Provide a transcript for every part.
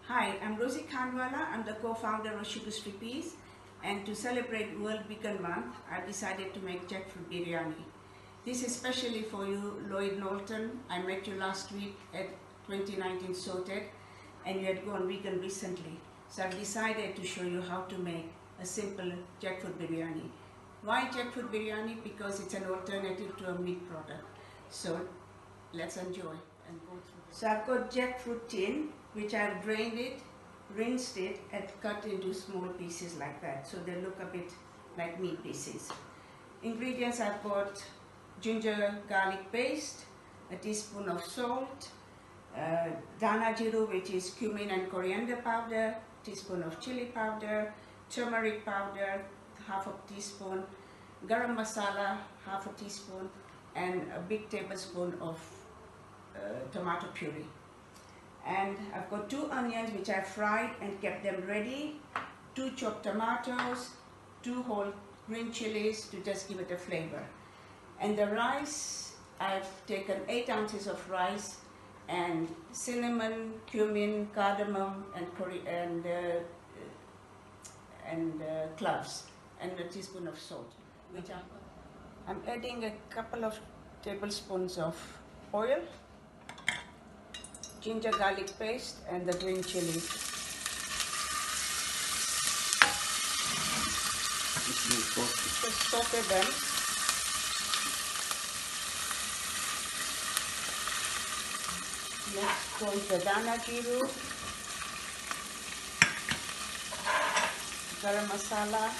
Hi, I'm Rosie Khandwala. I'm the co-founder of Sugar Street Peas, and to celebrate World Vegan Month, I decided to make Jackfruit Biryani. This is especially for you, Lloyd Knowlton. I met you last week at 2019 Saute, and you had gone vegan recently. So I've decided to show you how to make a simple jackfruit biryani. Why jackfruit biryani? Because it's an alternative to a meat product. So let's enjoy and go through this. So I've got jackfruit tin, which I've drained it, rinsed it, and cut into small pieces like that, so they look a bit like meat pieces. Ingredients: I've got ginger garlic paste, a teaspoon of salt, dhana jeeru, which is cumin and coriander powder, teaspoon of chili powder, turmeric powder, half a teaspoon, garam masala, half a teaspoon, and a big tablespoon of tomato puree. And I've got 2 onions which I fried and kept them ready, 2 chopped tomatoes, 2 whole green chillies to just give it a flavor. And the rice, I've taken 8 ounces of rice and cinnamon, cumin, cardamom, and cloves, and a teaspoon of salt. Which I'm adding a couple of tablespoons of oil, ginger garlic paste, and the green chili. Just saute them. Next goes the dhana jeeru, garam masala,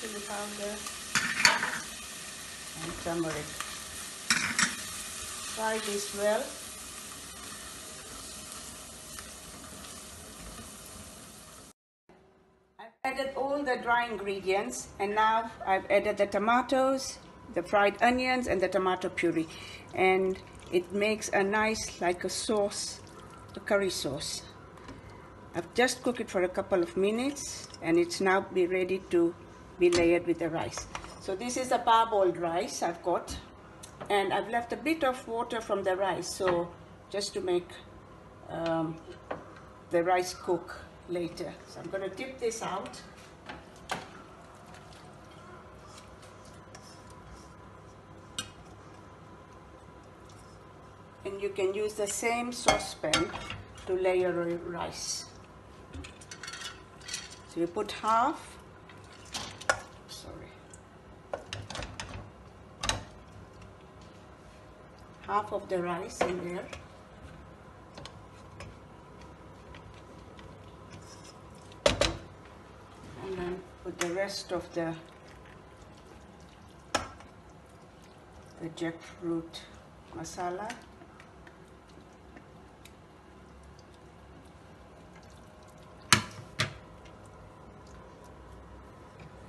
chili powder, and turmeric. Fry this well. I've added all the dry ingredients, and now I've added the tomatoes, the fried onions, and the tomato puree, and it makes a nice, like a sauce, a curry sauce. I've just cooked it for a couple of minutes, and it's now be ready to be layered with the rice. So this is a parboiled rice I've got, and I've left a bit of water from the rice, so just to make the rice cook later. So I'm going to dip this out. And you can use the same saucepan to layer rice. So you put half of the rice in there. And then put the rest of the jackfruit masala.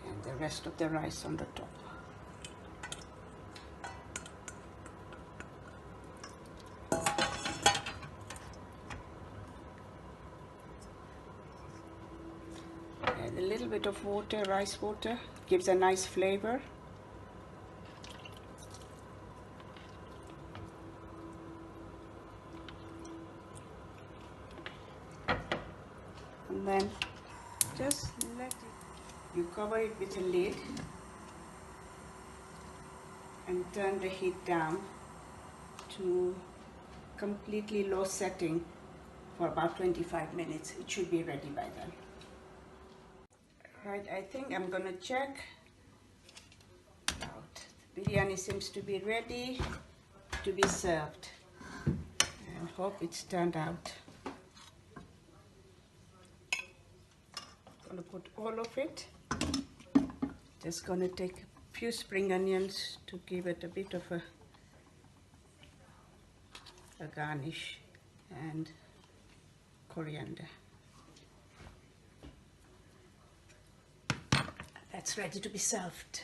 And the rest of the rice on the top. Add a little bit of water, rice water, gives a nice flavor. And then just let it, you cover it with a lid and turn the heat down to completely low setting for about 25 minutes. It should be ready by then. Right, I think I'm gonna check out. The biryani seems to be ready to be served. I hope it's turned out. I'm gonna put all of it. Just gonna take a few spring onions to give it a bit of a garnish, and coriander. That's ready to be served.